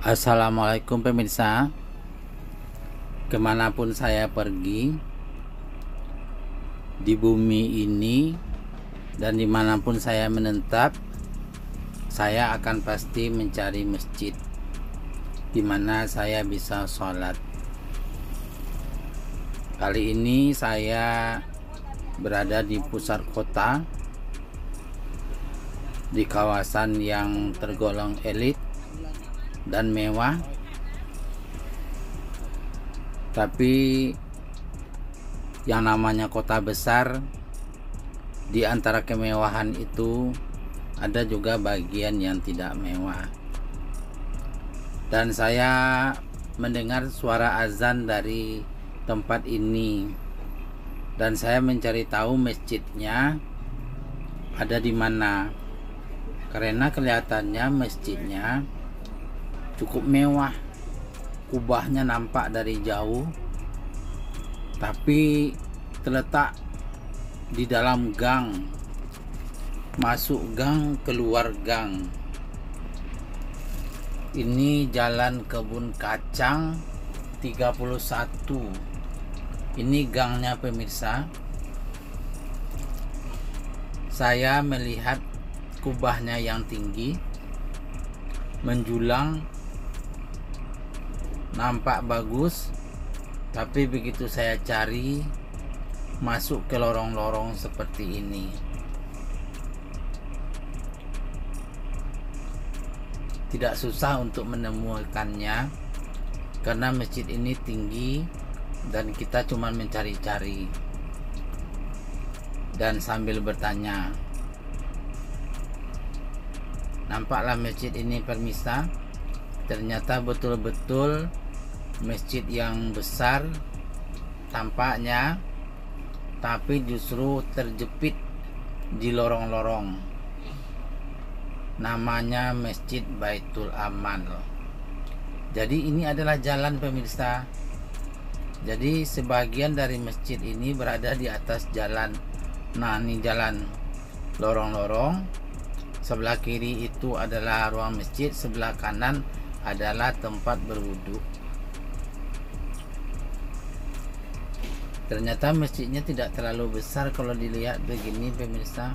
Assalamualaikum pemirsa. Kemanapun saya pergi di bumi ini dan dimanapun saya menetap, saya akan pasti mencari masjid di mana saya bisa sholat. Kali ini saya berada di pusat kota, di kawasan yang tergolong elit dan mewah, tapi yang namanya kota besar, di antara kemewahan itu ada juga bagian yang tidak mewah. Dan saya mendengar suara azan dari tempat ini, dan saya mencari tahu masjidnya ada di mana, karena kelihatannya masjidnya cukup mewah. Kubahnya nampak dari jauh, tapi terletak di dalam gang. Masuk gang, keluar gang. Ini Jalan Kebun Kacang 31. Ini gangnya pemirsa. Saya melihat kubahnya yang tinggi, menjulang, nampak bagus, tapi begitu saya cari, masuk ke lorong-lorong seperti ini. Tidak susah untuk menemukannya karena masjid ini tinggi dan kita cuma mencari-cari dan sambil bertanya. Nampaklah masjid ini permisa. Ternyata betul-betul masjid yang besar tampaknya, tapi justru terjepit di lorong-lorong. Namanya Masjid Baitul Aman loh. Jadi ini adalah jalan pemirsa. Jadi sebagian dari masjid ini berada di atas jalan. Nah, ini jalan lorong-lorong. Sebelah kiri itu adalah ruang masjid, sebelah kanan adalah tempat berwudu. Ternyata masjidnya tidak terlalu besar kalau dilihat begini pemirsa.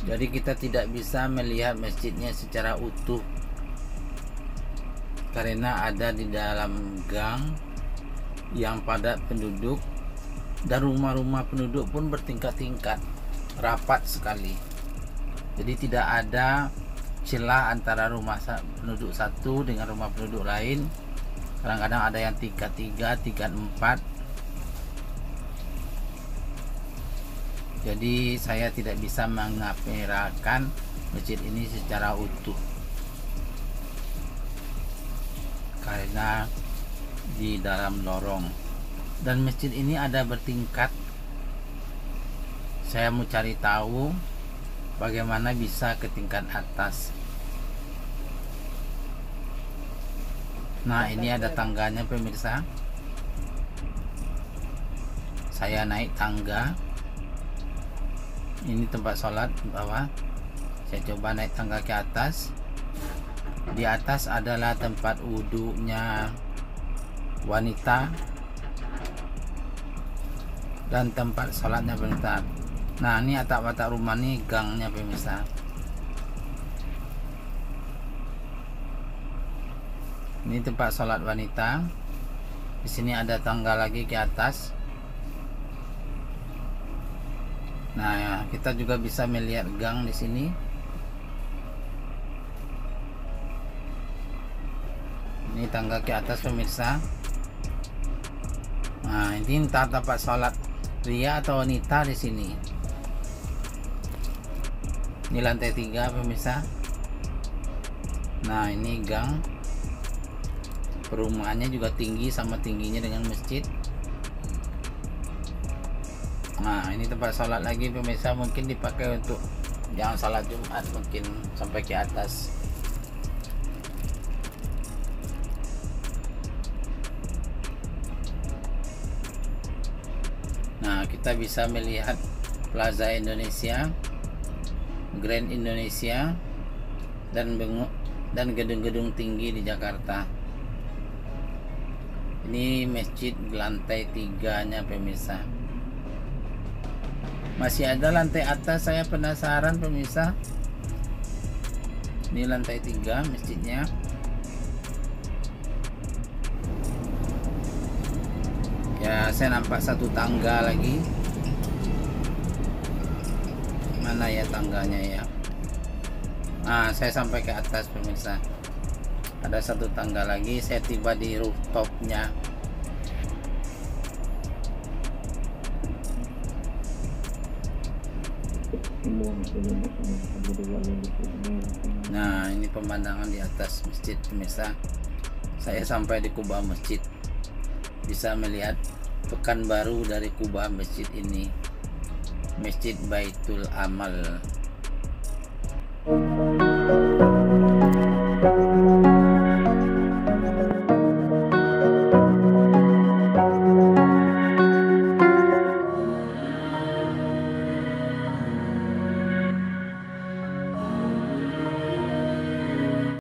Jadi kita tidak bisa melihat masjidnya secara utuh karena ada di dalam gang yang padat penduduk, dan rumah-rumah penduduk pun bertingkat-tingkat, rapat sekali. Jadi tidak ada celah antara rumah penduduk satu dengan rumah penduduk lain. Kadang-kadang ada yang tingkat 3, tingkat 4. Jadi saya tidak bisa mengamerakan masjid ini secara utuh karena di dalam lorong. Dan masjid ini ada bertingkat. Saya mau cari tahu bagaimana bisa ke tingkat atas. Nah, ini ada tangganya pemirsa. Saya naik tangga. Ini tempat sholat di bawah. Saya coba naik tangga ke atas. Di atas adalah tempat wudhunya wanita dan tempat sholatnya pemirsa. Nah, ini atap-atap rumah nih, gangnya pemirsa. Ini tempat sholat wanita. Di sini ada tangga lagi ke atas. Nah, ya, kita juga bisa melihat gang di sini. Ini tangga ke atas pemirsa. Nah, ini tempat sholat pria atau wanita di sini. Ini lantai 3 pemirsa. Nah, ini gang. Perumahannya juga tinggi, sama tingginya dengan masjid. Nah, ini tempat sholat lagi pemirsa, mungkin dipakai untuk yang salat Jumat, mungkin sampai ke atas. Nah, kita bisa melihat Plaza Indonesia, Grand Indonesia, dan gedung-gedung tinggi di Jakarta. Ini masjid lantai 3-nya pemirsa. Masih ada lantai atas, saya penasaran pemirsa. Ini lantai 3 masjidnya. Ya, saya nampak satu tangga lagi. Mana ya tangganya ya? Nah, saya sampai ke atas pemirsa. Ada satu tangga lagi, saya tiba di rooftopnya. Nah, ini pemandangan di atas masjid pemirsa. Saya sampai di kubah masjid. Bisa melihat Pekanbaru dari kubah masjid ini. Masjid Baitul Amal.